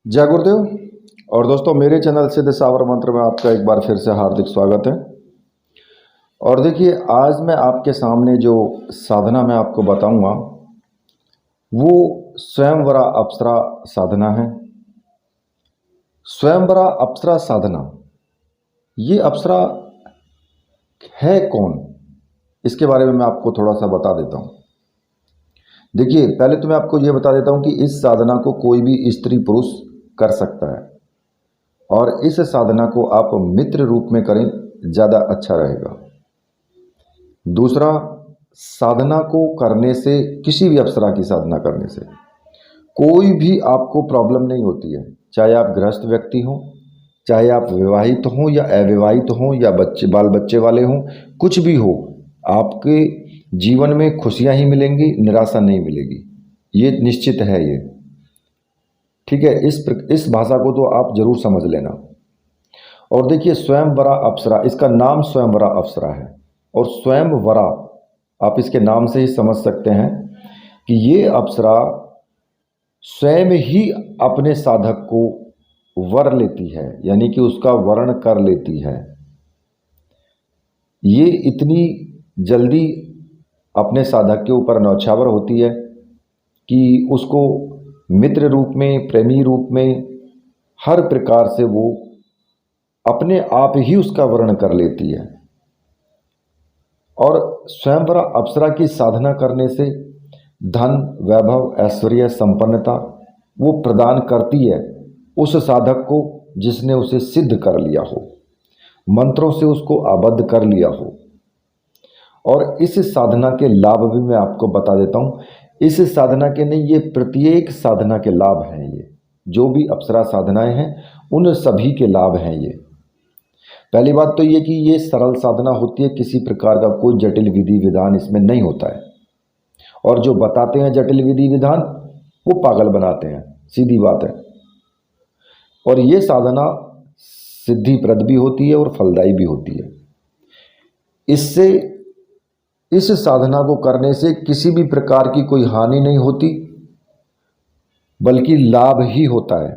जय गुरुदेव। और दोस्तों, मेरे चैनल सिद्ध सावर मंत्र में आपका एक बार फिर से हार्दिक स्वागत है। और देखिए, आज मैं आपके सामने जो साधना मैं आपको बताऊंगा वो स्वयंवरा अप्सरा साधना है। स्वयंवरा अप्सरा साधना, ये अप्सरा है कौन, इसके बारे में मैं आपको थोड़ा सा बता देता हूँ। देखिए, पहले तो मैं आपको ये बता देता हूँ कि इस साधना को कोई भी स्त्री पुरुष कर सकता है, और इस साधना को आप मित्र रूप में करें, ज़्यादा अच्छा रहेगा। दूसरा, साधना को करने से, किसी भी अप्सरा की साधना करने से कोई भी आपको प्रॉब्लम नहीं होती है। चाहे आप गृहस्थ व्यक्ति हों, चाहे आप विवाहित हों या अविवाहित हों, या बाल बच्चे वाले हों, कुछ भी हो, आपके जीवन में खुशियां ही मिलेंगी, निराशा नहीं मिलेगी। ये निश्चित है ये, ठीक है। इस भाषा को तो आप जरूर समझ लेना। और देखिए, स्वयंवरा अप्सरा, इसका नाम स्वयंवरा अप्सरा है। और स्वयंवरा, आप इसके नाम से ही समझ सकते हैं कि ये अप्सरा स्वयं ही अपने साधक को वर लेती है, यानी कि उसका वर्ण कर लेती है। ये इतनी जल्दी अपने साधक के ऊपर न्यौछावर होती है कि उसको मित्र रूप में, प्रेमी रूप में, हर प्रकार से वो अपने आप ही उसका वर्ण कर लेती है। और स्वयंवरा अप्सरा की साधना करने से धन, वैभव, ऐश्वर्य, संपन्नता वो प्रदान करती है उस साधक को जिसने उसे सिद्ध कर लिया हो, मंत्रों से उसको आबद्ध कर लिया हो। और इस साधना के लाभ भी मैं आपको बता देता हूँ। इस साधना के नहीं, ये प्रत्येक साधना के लाभ हैं। ये जो भी अप्सरा साधनाएं हैं उन सभी के लाभ हैं ये। पहली बात तो ये कि ये सरल साधना होती है, किसी प्रकार का कोई जटिल विधि विधान इसमें नहीं होता है। और जो बताते हैं जटिल विधि विधान, वो पागल बनाते हैं, सीधी बात है। और ये साधना सिद्धिप्रद भी होती है और फलदायी भी होती है। इससे, इस साधना को करने से किसी भी प्रकार की कोई हानि नहीं होती, बल्कि लाभ ही होता है।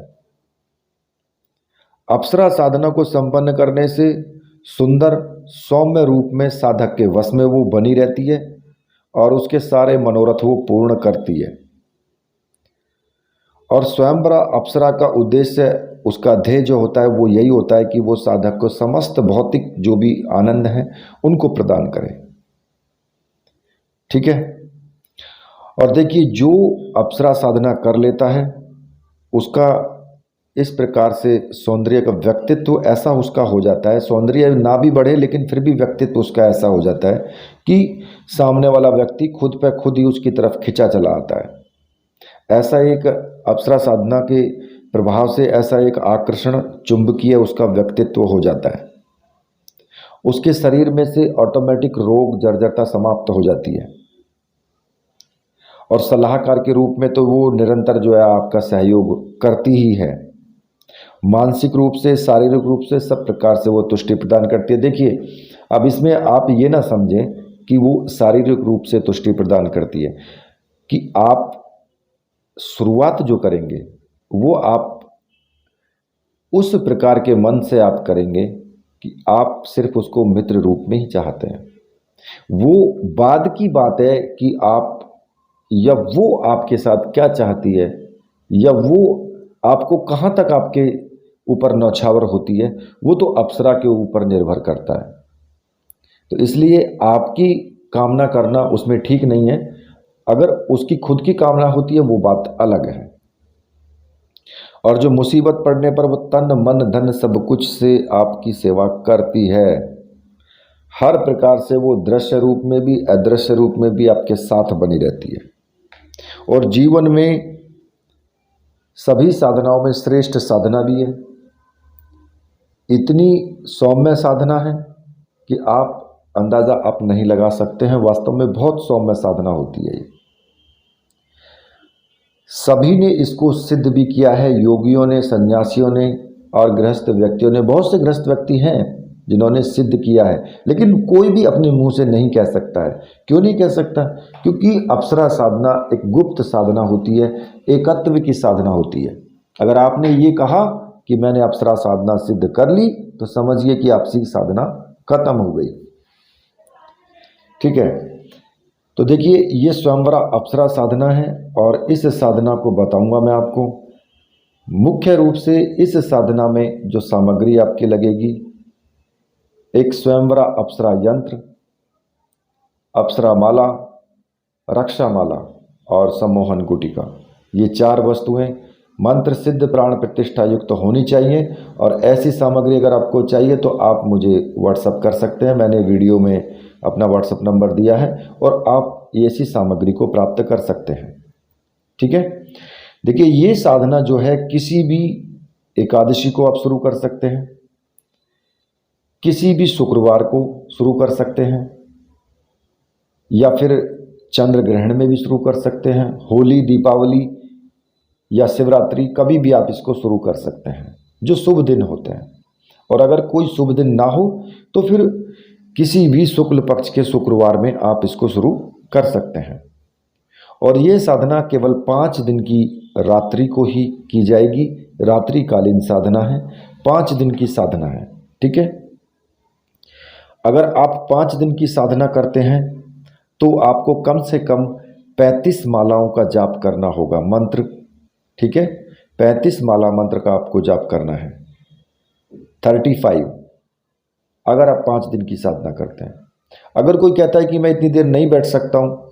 अप्सरा साधना को संपन्न करने से सुंदर सौम्य रूप में साधक के वश में वो बनी रहती है और उसके सारे मनोरथ वो पूर्ण करती है। और स्वयंवरा अप्सरा का उद्देश्य, उसका ध्येय जो होता है वो यही होता है कि वो साधक को समस्त भौतिक जो भी आनंद है उनको प्रदान करे, ठीक है। और देखिए, जो अप्सरा साधना कर लेता है उसका इस प्रकार से सौंदर्य का व्यक्तित्व ऐसा उसका हो जाता है, सौंदर्य ना भी बढ़े लेकिन फिर भी व्यक्तित्व उसका ऐसा हो जाता है कि सामने वाला व्यक्ति खुद पे खुद ही उसकी तरफ खिंचा चला आता है। ऐसा एक अप्सरा साधना के प्रभाव से ऐसा एक आकर्षण, चुंबकीय उसका व्यक्तित्व हो जाता है। उसके शरीर में से ऑटोमेटिक रोग, जर्जरता समाप्त हो जाती है। और सलाहकार के रूप में तो वो निरंतर जो है आपका सहयोग करती ही है। मानसिक रूप से, शारीरिक रूप से, सब प्रकार से वो तुष्टि प्रदान करती है। देखिए, अब इसमें आप ये ना समझें कि वो शारीरिक रूप से तुष्टि प्रदान करती है, कि आप शुरुआत जो करेंगे वो आप उस प्रकार के मन से आप करेंगे कि आप सिर्फ उसको मित्र रूप में ही चाहते हैं। वो बाद की बात है कि आप, या वो आपके साथ क्या चाहती है, या वो आपको कहाँ तक आपके ऊपर न्यौछावर होती है, वो तो अप्सरा के ऊपर निर्भर करता है। तो इसलिए आपकी कामना करना उसमें ठीक नहीं है। अगर उसकी खुद की कामना होती है वो बात अलग है। और जो मुसीबत पड़ने पर वो तन, मन, धन सब कुछ से आपकी सेवा करती है। हर प्रकार से वो दृश्य रूप में भी, अदृश्य रूप में भी आपके साथ बनी रहती है। और जीवन में सभी साधनाओं में श्रेष्ठ साधना भी है। इतनी सौम्य साधना है कि आप अंदाज़ा आप नहीं लगा सकते हैं। वास्तव में बहुत सौम्य साधना होती है ये। सभी ने इसको सिद्ध भी किया है, योगियों ने, सन्यासियों ने और गृहस्थ व्यक्तियों ने। बहुत से गृहस्थ व्यक्ति हैं जिन्होंने सिद्ध किया है, लेकिन कोई भी अपने मुंह से नहीं कह सकता है। क्यों नहीं कह सकता? क्योंकि अप्सरा साधना एक गुप्त साधना होती है, एकत्व की साधना होती है। अगर आपने ये कहा कि मैंने अप्सरा साधना सिद्ध कर ली तो समझिए कि आपकी साधना खत्म हो गई। ठीक है, तो देखिए ये स्वयंवरा अप्सरा साधना है और इस साधना को बताऊंगा मैं आपको। मुख्य रूप से इस साधना में जो सामग्री आपकी लगेगी, एक स्वयंवरा अप्सरा यंत्र, अप्सरा माला, रक्षा माला और सम्मोहन गुटिका, ये 4 वस्तुएं मंत्र सिद्ध प्राण प्रतिष्ठा युक्त तो होनी चाहिए। और ऐसी सामग्री अगर आपको चाहिए तो आप मुझे व्हाट्सअप कर सकते हैं, मैंने वीडियो में अपना व्हाट्सअप नंबर दिया है और आप ऐसी सामग्री को प्राप्त कर सकते हैं। ठीक है, देखिए ये साधना जो है किसी भी एकादशी को आप शुरू कर सकते हैं, किसी भी शुक्रवार को शुरू कर सकते हैं, या फिर चंद्र ग्रहण में भी शुरू कर सकते हैं, होली, दीपावली या शिवरात्रि, कभी भी आप इसको शुरू कर सकते हैं जो शुभ दिन होते हैं। और अगर कोई शुभ दिन ना हो तो फिर किसी भी शुक्ल पक्ष के शुक्रवार में आप इसको शुरू कर सकते हैं। और ये साधना केवल 5 दिन की रात्रि को ही की जाएगी, रात्रिकालीन साधना है, 5 दिन की साधना है। ठीक है, अगर आप 5 दिन की साधना करते हैं तो आपको कम से कम 35 मालाओं का जाप करना होगा, मंत्र। ठीक है, 35 माला मंत्र का आपको जाप करना है, 35, अगर आप 5 दिन की साधना करते हैं। अगर कोई कहता है कि मैं इतनी देर नहीं बैठ सकता हूँ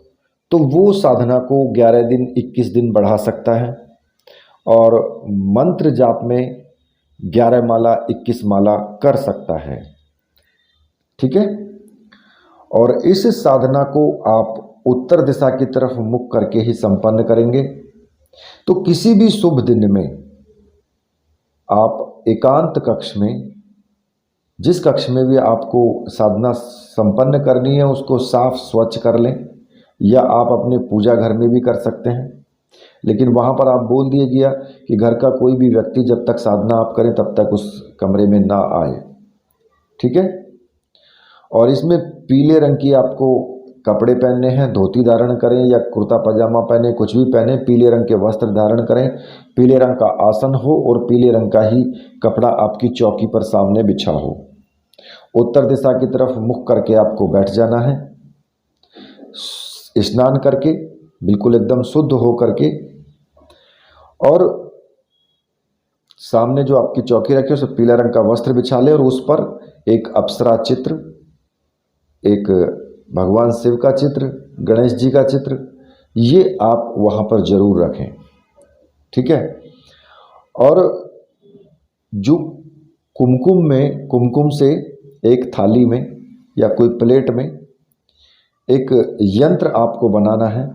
तो वो साधना को 11 दिन, 21 दिन बढ़ा सकता है और मंत्र जाप में 11 माला, 21 माला कर सकता है। ठीक है, और इस साधना को आप उत्तर दिशा की तरफ मुख करके ही संपन्न करेंगे। तो किसी भी शुभ दिन में आप एकांत कक्ष में, जिस कक्ष में भी आपको साधना संपन्न करनी है उसको साफ स्वच्छ कर लें, या आप अपने पूजा घर में भी कर सकते हैं। लेकिन वहाँ पर आप बोल दिए गया कि घर का कोई भी व्यक्ति जब तक साधना आप करें तब तक उस कमरे में ना आए। ठीक है, और इसमें पीले रंग की आपको कपड़े पहनने हैं, धोती धारण करें या कुर्ता पजामा पहने, कुछ भी पहने, पीले रंग के वस्त्र धारण करें, पीले रंग का आसन हो और पीले रंग का ही कपड़ा आपकी चौकी पर सामने बिछा हो। उत्तर दिशा की तरफ मुख करके आपको बैठ जाना है, स्नान करके बिल्कुल एकदम शुद्ध हो करके, और सामने जो आपकी चौकी रखी है उस पर पीला रंग का वस्त्र बिछा लें और उस पर एक अप्सरा चित्र, एक भगवान शिव का चित्र, गणेश जी का चित्र, ये आप वहाँ पर जरूर रखें। ठीक है, और जो कुमकुम से एक थाली में या कोई प्लेट में एक यंत्र आपको बनाना है,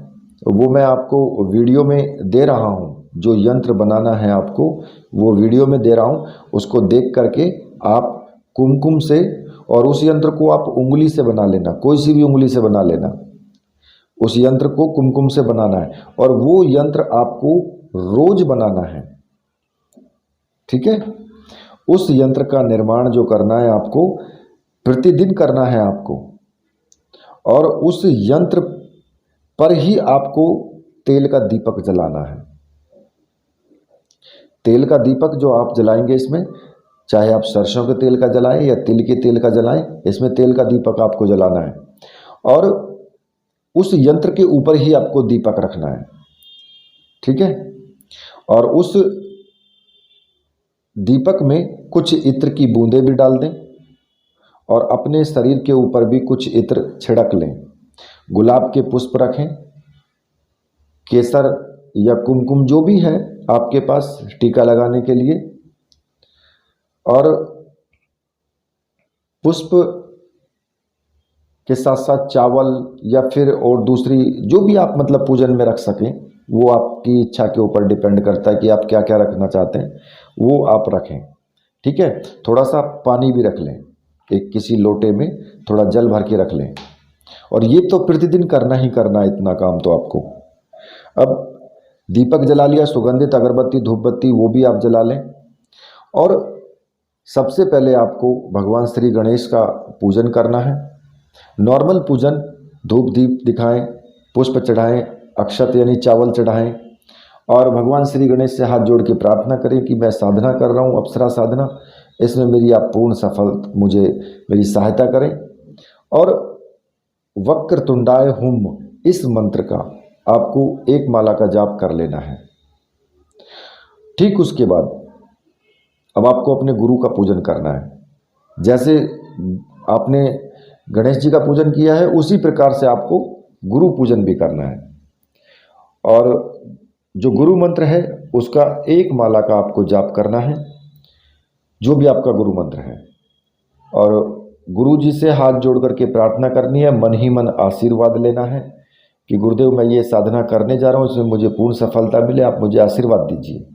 वो मैं आपको वीडियो में दे रहा हूँ। जो यंत्र बनाना है आपको वो वीडियो में दे रहा हूँ, उसको देख करके आप कुमकुम से, और उस यंत्र को आप उंगली से बना लेना, कोई सी भी उंगली से बना लेना, उस यंत्र को कुमकुम से बनाना है और वो यंत्र आपको रोज बनाना है। ठीक है, उस यंत्र का निर्माण जो करना है आपको प्रतिदिन करना है आपको, और उस यंत्र पर ही आपको तेल का दीपक जलाना है। तेल का दीपक जो आप जलाएंगे इसमें, चाहे आप सरसों के तेल का जलाएं या तिल के तेल का जलाएं, इसमें तेल का दीपक आपको जलाना है और उस यंत्र के ऊपर ही आपको दीपक रखना है। ठीक है, और उस दीपक में कुछ इत्र की बूंदें भी डाल दें और अपने शरीर के ऊपर भी कुछ इत्र छिड़क लें। गुलाब के पुष्प रखें, केसर या कुमकुम जो भी है आपके पास टीका लगाने के लिए, और पुष्प के साथ साथ चावल या फिर और दूसरी जो भी आप मतलब पूजन में रख सकें, वो आपकी इच्छा के ऊपर डिपेंड करता है कि आप क्या क्या रखना चाहते हैं, वो आप रखें। ठीक है, थोड़ा सा पानी भी रख लें, एक किसी लोटे में थोड़ा जल भर के रख लें, और ये तो प्रतिदिन करना ही करना है इतना काम तो आपको। अब दीपक जला लिया, सुगंधित अगरबत्ती, धूप बत्ती वो भी आप जला लें, और सबसे पहले आपको भगवान श्री गणेश का पूजन करना है। नॉर्मल पूजन, धूप दीप दिखाएं, पुष्प चढ़ाएं, अक्षत यानी चावल चढ़ाएं, और भगवान श्री गणेश से हाथ जोड़ के प्रार्थना करें कि मैं साधना कर रहा हूँ, अप्सरा साधना, इसमें मेरी आप पूर्ण सफल मुझे मेरी सहायता करें। और वक्रतुंडाय हुम इस मंत्र का आपको एक माला का जाप कर लेना है। ठीक उसके बाद अब आपको अपने गुरु का पूजन करना है। जैसे आपने गणेश जी का पूजन किया है उसी प्रकार से आपको गुरु पूजन भी करना है। और जो गुरु मंत्र है उसका एक माला का आपको जाप करना है, जो भी आपका गुरु मंत्र है। और गुरु जी से हाथ जोड़ करके प्रार्थना करनी है, मन ही मन आशीर्वाद लेना है कि गुरुदेव मैं ये साधना करने जा रहा हूँ, इसमें मुझे पूर्ण सफलता मिले, आप मुझे आशीर्वाद दीजिए।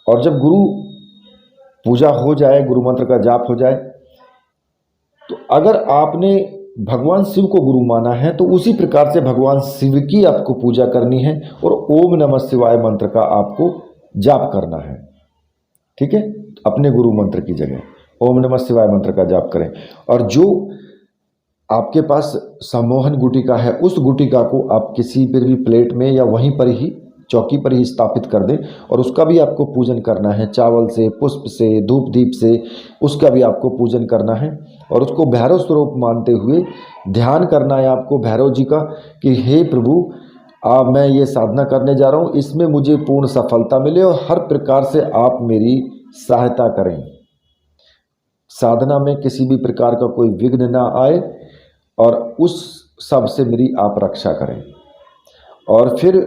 और जब गुरु पूजा हो जाए, गुरु मंत्र का जाप हो जाए, तो अगर आपने भगवान शिव को गुरु माना है तो उसी प्रकार से भगवान शिव की आपको पूजा करनी है और ओम नमः शिवाय मंत्र का आपको जाप करना है। ठीक है, अपने गुरु मंत्र की जगह ओम नमः शिवाय मंत्र का जाप करें। और जो आपके पास सम्मोहन गुटिका है उस गुटिका को आप किसी पर भी प्लेट में या वहीं पर ही चौकी पर ही स्थापित कर दें और उसका भी आपको पूजन करना है, चावल से, पुष्प से, धूप दीप से उसका भी आपको पूजन करना है। और उसको भैरव स्वरूप मानते हुए ध्यान करना है आपको भैरव जी का कि हे प्रभु मैं ये साधना करने जा रहा हूँ, इसमें मुझे पूर्ण सफलता मिले और हर प्रकार से आप मेरी सहायता करें, साधना में किसी भी प्रकार का कोई विघ्न ना आए और उस सब से मेरी आप रक्षा करें। और फिर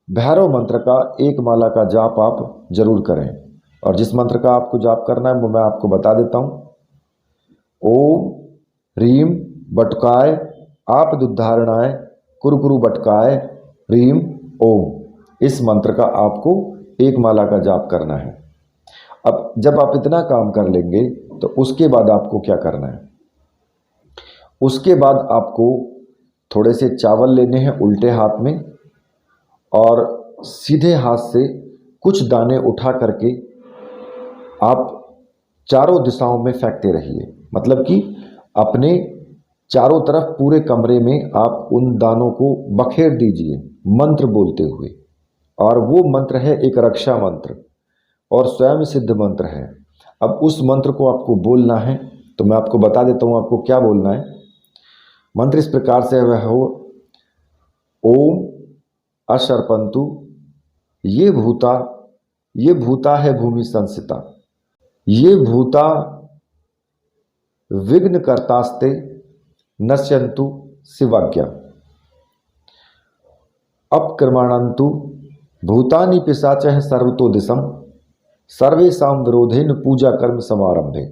भैरव मंत्र का एक माला का जाप आप जरूर करें। और जिस मंत्र का आपको जाप करना है वो मैं आपको बता देता हूँ। ओम ह्रीम बटकाय आपदुद्धारणाय कुरकुरु बटकाय ह्रीम ओम, इस मंत्र का आपको एक माला का जाप करना है। अब जब आप इतना काम कर लेंगे तो उसके बाद आपको क्या करना है, उसके बाद आपको थोड़े से चावल लेने हैं उल्टे हाथ में और सीधे हाथ से कुछ दाने उठा करके आप चारों दिशाओं में फेंकते रहिए। मतलब कि अपने चारों तरफ पूरे कमरे में आप उन दानों को बखेर दीजिए मंत्र बोलते हुए। और वो मंत्र है एक रक्षा मंत्र और स्वयं सिद्ध मंत्र है। अब उस मंत्र को आपको बोलना है, तो मैं आपको बता देता हूँ आपको क्या बोलना है। मंत्र इस प्रकार से वह हो, ओम अशर्पंतु ये भूता है भूमि संसिता, ये भूता विघ्न कर्तास्ते नश्यंतु शिवाज्ञा, अपक्रमणंतु भूतानि पिशाचः सर्वतो दिशम सर्वेषां विरोधेन पूजा कर्म समारंभे।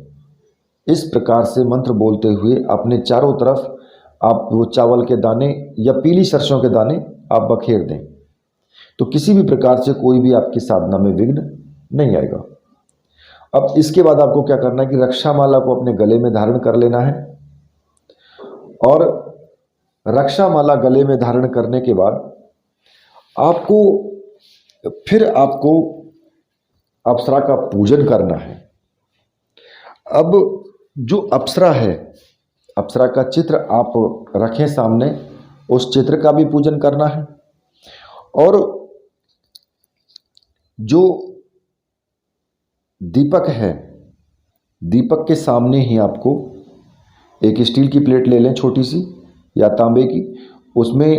इस प्रकार से मंत्र बोलते हुए अपने चारों तरफ आप वो चावल के दाने या पीली सरसों के दाने आप बखेर दें, तो किसी भी प्रकार से कोई भी आपकी साधना में विघ्न नहीं आएगा। अब इसके बाद आपको क्या करना है कि रक्षा माला को अपने गले में धारण कर लेना है। और रक्षा माला गले में धारण करने के बाद आपको अप्सरा का पूजन करना है। अब जो अप्सरा है, अप्सरा का चित्र आप रखें सामने, उस चित्र का भी पूजन करना है। और जो दीपक है, दीपक के सामने ही आपको एक स्टील की प्लेट ले लें छोटी सी या तांबे की, उसमें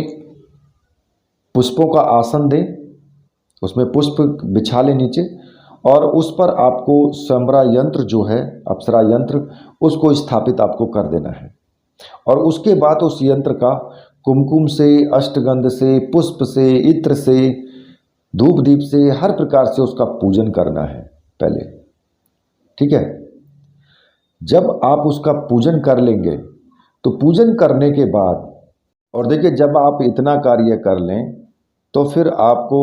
पुष्पों का आसन दें, उसमें पुष्प बिछा लें नीचे और उस पर आपको स्वयंवरा यंत्र जो है अप्सरा यंत्र उसको स्थापित आपको कर देना है। और उसके बाद उस यंत्र का कुमकुम से, अष्टगंध से, पुष्प से, इत्र से, धूप दीप से हर प्रकार से उसका पूजन करना है पहले। ठीक है, जब आप उसका पूजन कर लेंगे तो पूजन करने के बाद, और देखिए जब आप इतना कार्य कर लें तो फिर आपको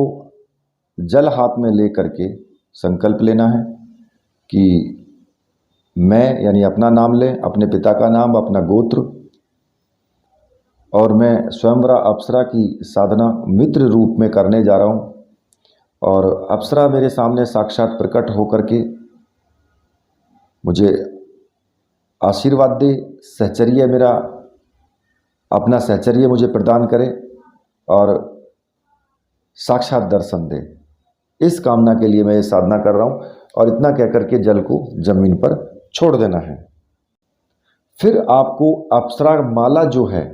जल हाथ में ले करके संकल्प लेना है कि मैं, यानी अपना नाम लें, अपने पिता का नाम, अपना गोत्र, और मैं स्वयंवरा अप्सरा की साधना मित्र रूप में करने जा रहा हूँ। और अप्सरा मेरे सामने साक्षात प्रकट होकर के मुझे आशीर्वाद दे, सहचर्य मेरा, अपना सहचर्य मुझे प्रदान करे और साक्षात दर्शन दे। इस कामना के लिए मैं ये साधना कर रहा हूँ और इतना कह करके जल को जमीन पर छोड़ देना है। फिर आपको अप्सरा माला जो है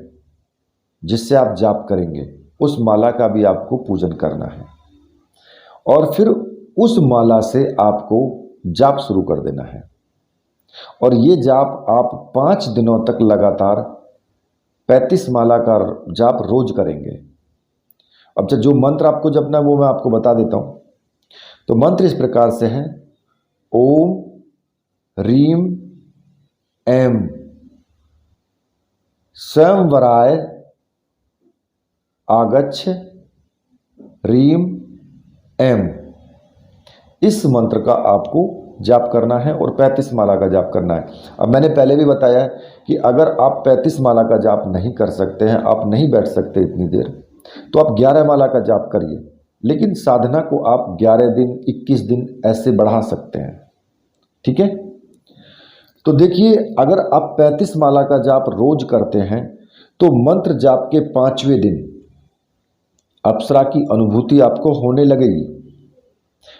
जिससे आप जाप करेंगे, उस माला का भी आपको पूजन करना है और फिर उस माला से आपको जाप शुरू कर देना है। और ये जाप आप 5 दिनों तक लगातार 35 माला का जाप रोज करेंगे। अब जो मंत्र आपको जपना है वो मैं आपको बता देता हूँ। तो मंत्र इस प्रकार से है, ओम ह्रीम ऐम स्वयंवराय आगच्छ ह्रीम ऐम। इस मंत्र का आपको जाप करना है और 35 माला का जाप करना है। अब मैंने पहले भी बताया है कि अगर आप 35 माला का जाप नहीं कर सकते हैं, आप नहीं बैठ सकते इतनी देर, तो आप 11 माला का जाप करिए। लेकिन साधना को आप 11 दिन 21 दिन ऐसे बढ़ा सकते हैं। ठीक है। तो देखिए, अगर आप 35 माला का जाप रोज करते हैं तो मंत्र जाप के 5वें दिन अप्सरा की अनुभूति आपको होने लगेगी।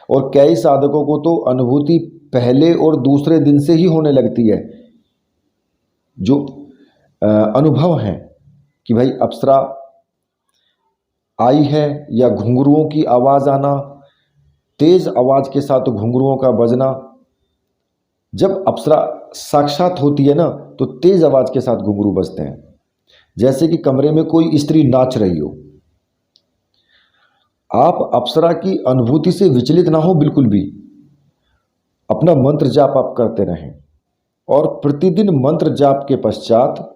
और कई साधकों को तो अनुभूति पहले और दूसरे दिन से ही होने लगती है। जो अनुभव है कि भाई अप्सरा आई है, या घुंघरुओं की आवाज़ आना, तेज आवाज़ के साथ घुंघरुओं का बजना। जब अप्सरा साक्षात होती है ना, तो तेज आवाज़ के साथ घुंघरू बजते हैं, जैसे कि कमरे में कोई स्त्री नाच रही हो। आप अप्सरा की अनुभूति से विचलित ना हो बिल्कुल भी। अपना मंत्र जाप आप करते रहें और प्रतिदिन मंत्र जाप के पश्चात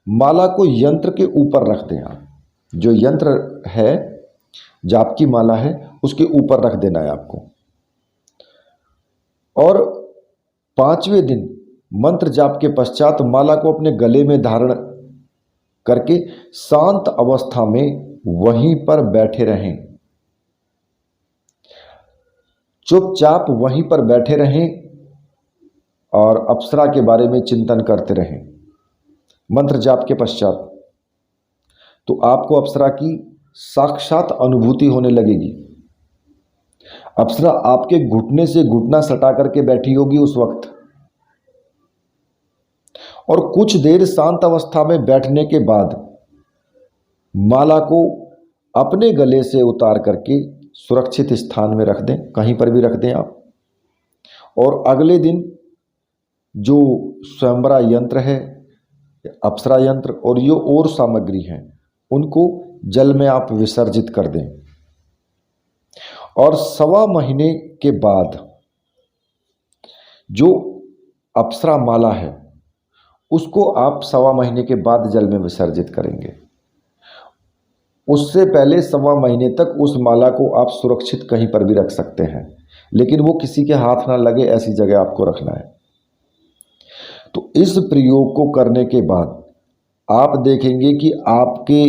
माला को यंत्र के ऊपर रख दें। आप जो यंत्र है, जाप की माला है, उसके ऊपर रख देना है आपको। और 5वें दिन मंत्र जाप के पश्चात माला को अपने गले में धारण करके शांत अवस्था में वहीं पर बैठे रहें। चुपचाप वहीं पर बैठे रहें और अप्सरा के बारे में चिंतन करते रहें मंत्र जाप के पश्चात। तो आपको अप्सरा की साक्षात अनुभूति होने लगेगी। अप्सरा आपके घुटने से घुटना सटा करके बैठी होगी उस वक्त। और कुछ देर शांत अवस्था में बैठने के बाद माला को अपने गले से उतार करके सुरक्षित स्थान में रख दें, कहीं पर भी रख दें आप। और अगले दिन जो स्वयंवरा यंत्र है, अप्सरा यंत्र और ये और सामग्री हैं, उनको जल में आप विसर्जित कर दें। और 1.25 महीने के बाद जो अप्सरा माला है उसको आप 1.25 महीने के बाद जल में विसर्जित करेंगे। उससे पहले 1.25 महीने तक उस माला को आप सुरक्षित कहीं पर भी रख सकते हैं, लेकिन वो किसी के हाथ ना लगे ऐसी जगह आपको रखना है। तो इस प्रयोग को करने के बाद आप देखेंगे कि आपके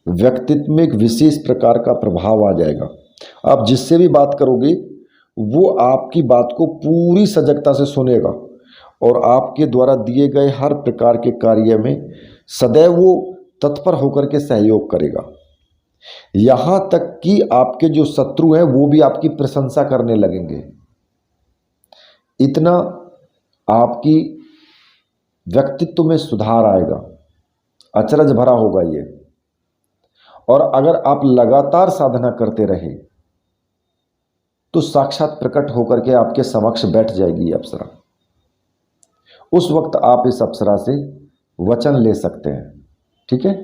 व्यक्तित्व में एक विशेष प्रकार का प्रभाव आ जाएगा। आप जिससे भी बात करोगे वो आपकी बात को पूरी सजगता से सुनेगा और आपके द्वारा दिए गए हर प्रकार के कार्य में सदैव वो तत्पर होकर के सहयोग करेगा। यहाँ तक कि आपके जो शत्रु हैं वो भी आपकी प्रशंसा करने लगेंगे। इतना आपकी व्यक्तित्व में सुधार आएगा, अचरज भरा होगा ये। और अगर आप लगातार साधना करते रहे तो साक्षात प्रकट होकर के आपके समक्ष बैठ जाएगी अप्सरा। उस वक्त आप इस अप्सरा से वचन ले सकते हैं। ठीक है।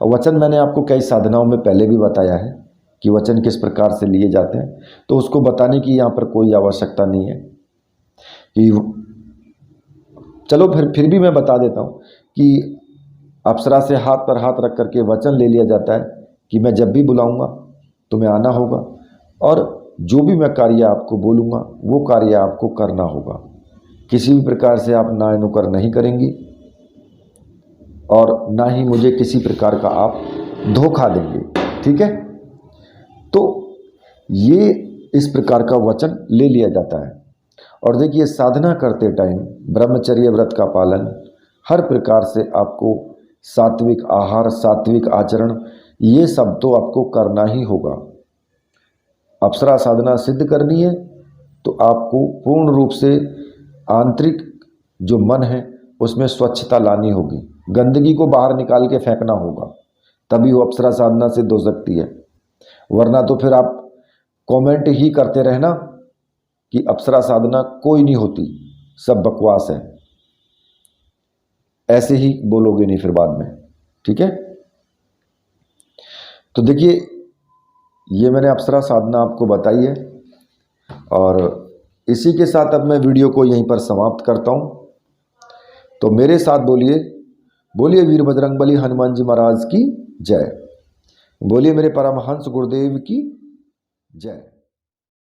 और वचन मैंने आपको कई साधनाओं में पहले भी बताया है कि वचन किस प्रकार से लिए जाते हैं, तो उसको बताने की यहाँ पर कोई आवश्यकता नहीं है कि चलो फिर भी मैं बता देता हूँ कि अप्सरा से हाथ पर हाथ रख करके वचन ले लिया जाता है कि मैं जब भी बुलाऊंगा तुम्हें आना होगा और जो भी मैं कार्य आपको बोलूँगा वो कार्य आपको करना होगा। किसी भी प्रकार से आप ना नुकर नहीं करेंगी और ना ही मुझे किसी प्रकार का आप धोखा देंगे। ठीक है। तो ये इस प्रकार का वचन ले लिया जाता है। और देखिए, साधना करते टाइम ब्रह्मचर्य व्रत का पालन, हर प्रकार से आपको सात्विक आहार, सात्विक आचरण, ये सब तो आपको करना ही होगा। अप्सरा साधना सिद्ध करनी है तो आपको पूर्ण रूप से आंतरिक जो मन है उसमें स्वच्छता लानी होगी, गंदगी को बाहर निकाल के फेंकना होगा, तभी वो अप्सरा साधना सिद्ध हो सकती है। वरना तो फिर आप कमेंट ही करते रहना कि अप्सरा साधना कोई नहीं होती, सब बकवास है, ऐसे ही बोलोगे नहीं फिर बाद में। ठीक है, तो देखिए ये मैंने अप्सरा साधना आपको बताई है और इसी के साथ अब मैं वीडियो को यहीं पर समाप्त करता हूं। तो मेरे साथ बोलिए, बोलिए वीर बजरंगबली हनुमान जी महाराज की जय, बोलिए मेरे परमहंस गुरुदेव की जय।